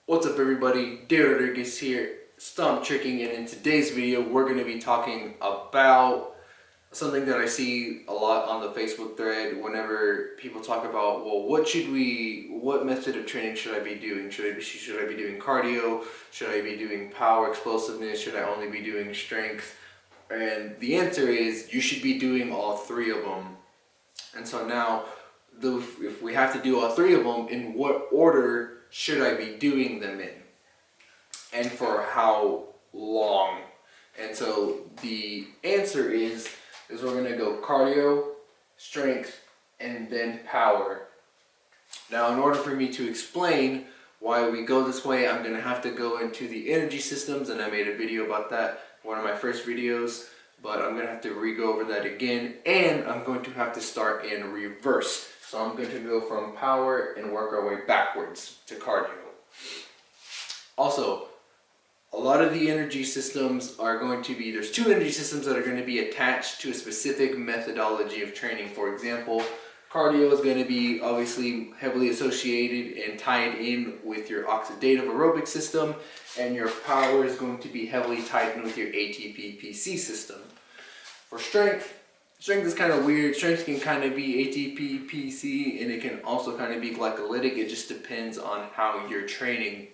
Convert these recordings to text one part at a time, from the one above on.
What's up everybody, Aerobic here, Stomp Tricking, and in today's video we're going to be talking about something that I see a lot on the Facebook thread whenever people talk about, well, what method of training should I be doing? Should I be doing cardio? Should I be doing power, explosiveness? Should I only be doing strength? And the answer is you should be doing all three of them. And so now, if we have to do all three of them, in what order should I be doing them in? And for how long? And so the answer is we're going to go cardio, strength, and then power. Now, in order for me to explain why we go this way, I'm going to have to go into the energy systems, and I made a video about that, one of my first videos, but I'm going to have to re-go over that again, and I'm going to have to start in reverse. So I'm going to go from power and work our way backwards to cardio. Also, a lot of the energy systems are going to be, there's two energy systems that are going to be attached to a specific methodology of training. For example, cardio is going to be obviously heavily associated and tied in with your oxidative aerobic system, and your power is going to be heavily tied in with your ATP-PC system. For strength is kind of weird. Strength can kind of be ATP-PC, and it can also kind of be glycolytic. It just depends on how you're training.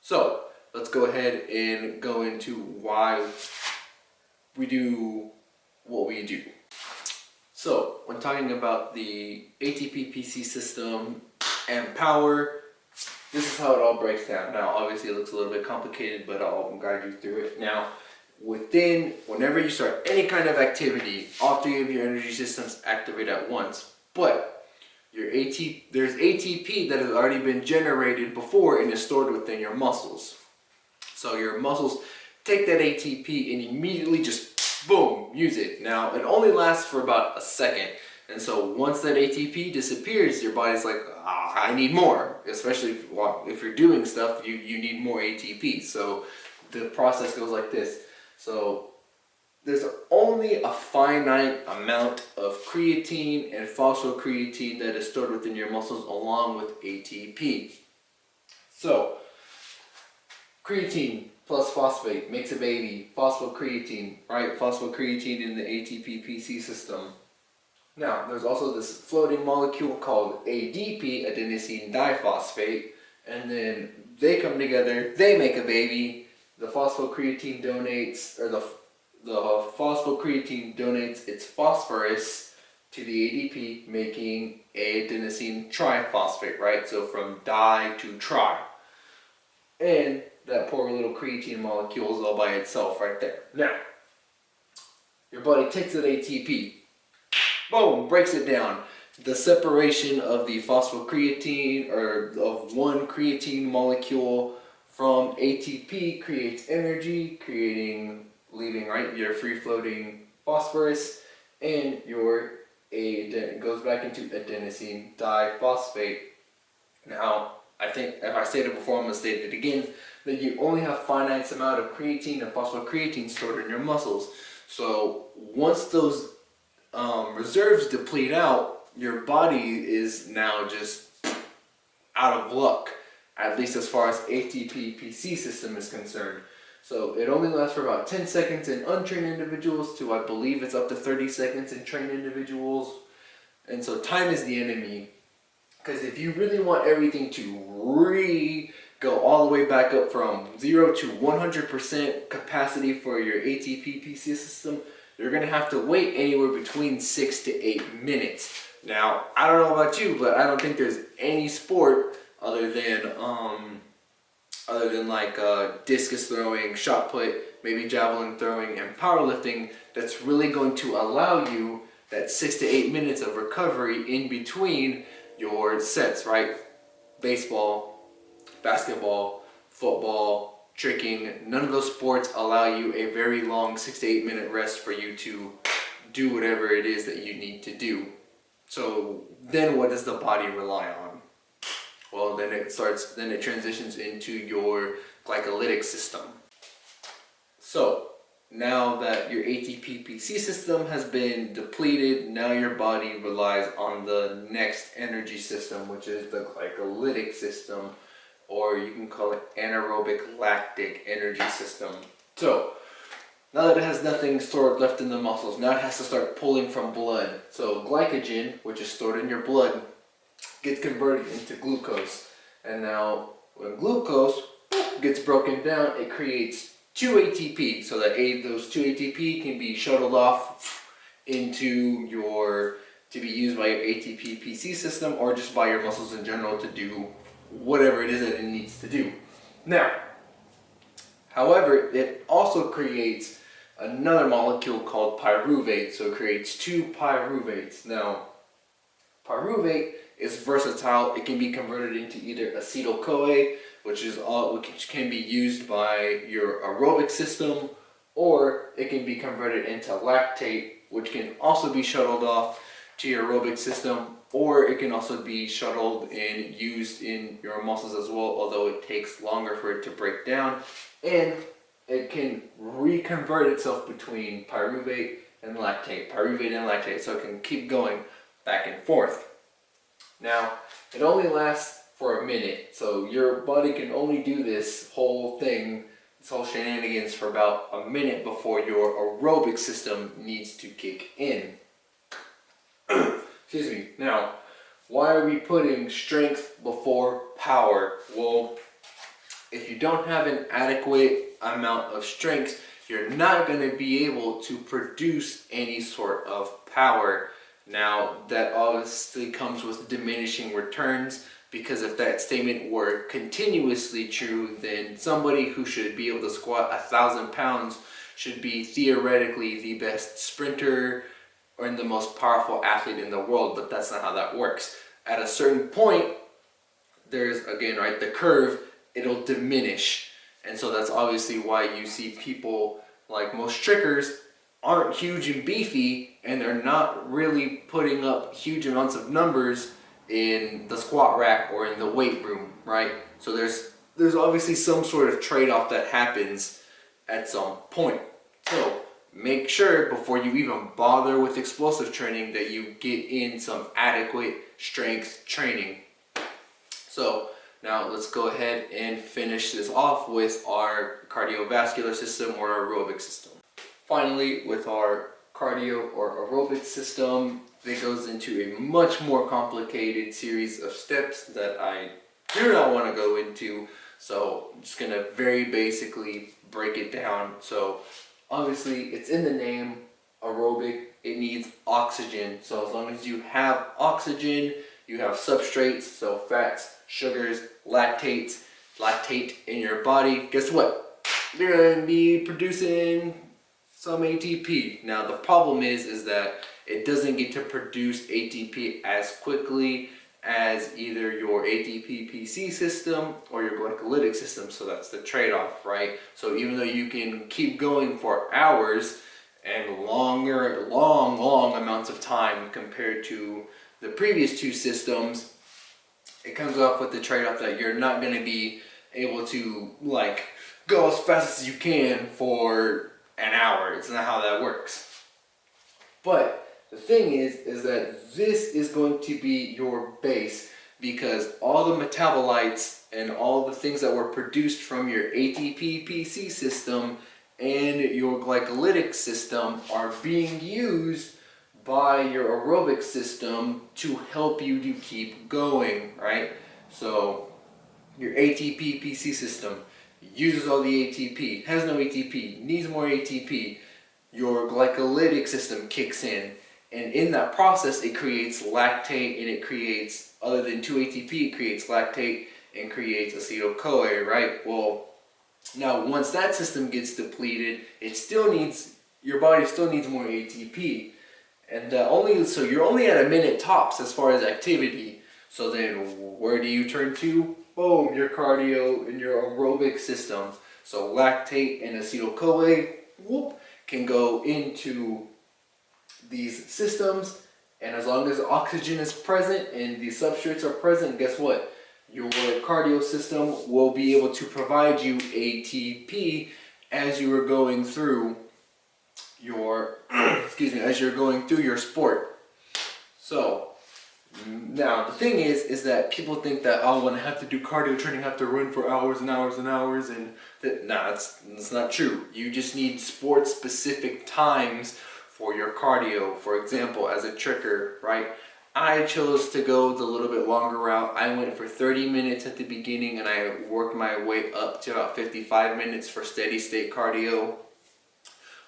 So let's go ahead and go into why we do what we do. So when talking about the ATP-PC system and power, this is how it all breaks down. Now obviously it looks a little bit complicated, but I'll guide you through it. Now, whenever you start any kind of activity, all three of your energy systems activate at once. But there's ATP that has already been generated before and is stored within your muscles. So your muscles take that ATP and immediately just boom, use it. Now it only lasts for about a second. And so once that ATP disappears, your body's like, I need more. Especially if you're doing stuff, you need more ATP. So the process goes like this. So there's only a finite amount of creatine and phosphocreatine that is stored within your muscles along with ATP. So creatine plus phosphate makes a baby, phosphocreatine, right? Phosphocreatine in the ATP-PC system. Now, there's also this floating molecule called ADP, adenosine diphosphate, and then they come together, they make a baby. The phosphocreatine donates its phosphorus to the ADP, making adenosine triphosphate, right? So from di to tri. And that poor little creatine molecule is all by itself right there. Now, your body takes that ATP, boom, breaks it down. The separation of the phosphocreatine, or of one creatine molecule from ATP, creates energy, leaving right your free-floating phosphorus, and it goes back into adenosine diphosphate. Now, I think if I stated it before, I'm going to state it again, that you only have finite amount of creatine and phosphocreatine stored in your muscles. So once those reserves deplete out, your body is now just out of luck, at least as far as ATP-PC system is concerned. So it only lasts for about 10 seconds in untrained individuals to, I believe it's up to 30 seconds in trained individuals. And so time is the enemy. Because if you really want everything to go all the way back up from 0 to 100% capacity for your ATP-PC system, you're going to have to wait anywhere between 6 to 8 minutes. Now, I don't know about you, but I don't think there's any sport other than like discus throwing, shot put, maybe javelin throwing, and powerlifting that's really going to allow you that 6 to 8 minutes of recovery in between your sets, right? Baseball, basketball, football, tricking, none of those sports allow you a very long 6 to 8 minute rest for you to do whatever it is that you need to do. So then what does the body rely on? Well, then it transitions into your glycolytic system. So now that your ATP-PC system has been depleted, now your body relies on the next energy system, which is the glycolytic system. or you can call it anaerobic lactic energy system. So now that it has nothing stored left in the muscles, now it has to start pulling from blood. So glycogen, which is stored in your blood, gets converted into glucose. And now when glucose gets broken down, it creates 2 ATP. So that those 2 ATP can be shuttled off into to be used by your ATP PC system, or just by your muscles in general to do whatever it is that it needs to do. Now, however, it also creates another molecule called pyruvate. So it creates 2 pyruvates. Now, pyruvate is versatile. It can be converted into either acetyl-CoA, which can be used by your aerobic system, or it can be converted into lactate, which can also be shuttled off to your aerobic system, or it can also be shuttled and used in your muscles as well, although it takes longer for it to break down, and it can reconvert itself between pyruvate and lactate, so it can keep going back and forth. Now, it only lasts for a minute, so your body can only do this whole shenanigans for about a minute before your aerobic system needs to kick in. Excuse me. Now, why are we putting strength before power? Well, if you don't have an adequate amount of strength, you're not going to be able to produce any sort of power. Now, that obviously comes with diminishing returns, because if that statement were continuously true, then somebody who should be able to squat 1,000 pounds should be theoretically the best sprinter or the most powerful athlete in the world, but that's not how that works. At a certain point, there's, again, right, the curve, it'll diminish. And so that's obviously why you see people like most trickers aren't huge and beefy, and they're not really putting up huge amounts of numbers in the squat rack or in the weight room, right? So there's obviously some sort of trade-off that happens at some point. So make sure before you even bother with explosive training that you get in some adequate strength training. So now let's go ahead and finish this off with our cardiovascular system or aerobic system. Finally, with our cardio or aerobic system, it goes into a much more complicated series of steps that I do not want to go into. So I'm just going to very basically break it down. So obviously it's in the name, aerobic, it needs oxygen. So as long as you have oxygen, you have substrates, so fats, sugars, lactate in your body, guess what? You're going to be producing some ATP. Now the problem is that it doesn't get to produce ATP as quickly as either your ATP PC system or your glycolytic system, so that's the trade-off, right? So even though you can keep going for hours and long amounts of time compared to the previous 2 systems, it comes off with the trade-off that you're not going to be able to like go as fast as you can for an hour. It's not how that works. But the thing is that this is going to be your base, because all the metabolites and all the things that were produced from your ATP PC system and your glycolytic system are being used by your aerobic system to help you to keep going, right? So your ATP PC system uses all the ATP, has no ATP, needs more ATP. Your glycolytic system kicks in, and in that process it creates lactate, and it creates, other than 2 ATP, it creates lactate and creates acetyl-CoA, right? Well, now once that system gets depleted, your body still needs more ATP, and so you're only at a minute tops as far as activity. So then where do you turn to? Boom, your cardio and your aerobic system. So lactate and acetyl-CoA can go into these systems, and as long as oxygen is present and the substrates are present, guess what? Your cardio system will be able to provide you ATP as you are going through your as you're going through your sport. So Now the thing is that people think that, oh, when I have to do cardio training, I have to run for hours and hours and hours, and that's not true. You just need sport specific times for your cardio. For example, as a trigger, right? I chose to go the little bit longer route. I went for 30 minutes at the beginning and I worked my way up to about 55 minutes for steady state cardio.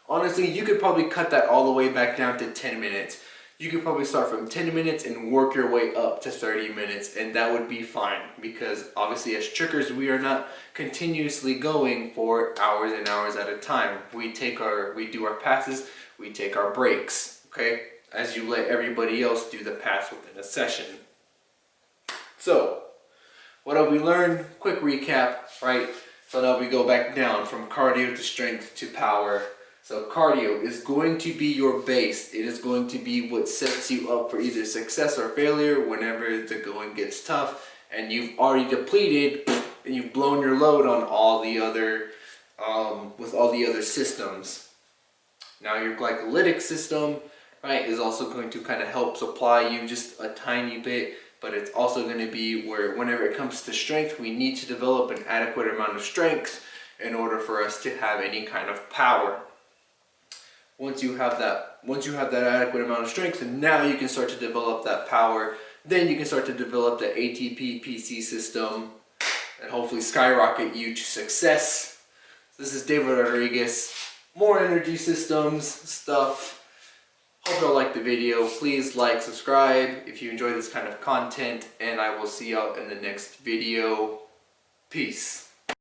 Honestly, you could probably cut that all the way back down to 10 minutes. You could probably start from 10 minutes and work your way up to 30 minutes, and that would be fine, because obviously as trickers, we are not continuously going for hours and hours at a time. We do our passes, we take our breaks, okay? As you let everybody else do the pass within a session. So, what have we learned? Quick recap, right? So now we go back down from cardio to strength to power. So cardio is going to be your base. It is going to be what sets you up for either success or failure whenever the going gets tough and you've already depleted and you've blown your load on all the other with all the other systems. Now your glycolytic system, right, is also going to kind of help supply you just a tiny bit, but it's also going to be where whenever it comes to strength, we need to develop an adequate amount of strength in order for us to have any kind of power. Once you have that adequate amount of strength, and now you can start to develop that power, then you can start to develop the ATP PC system and hopefully skyrocket you to success. This is David Rodriguez. More energy systems stuff. Hope y'all like the video. Please like, subscribe if you enjoy this kind of content, and I will see y'all in the next video. Peace.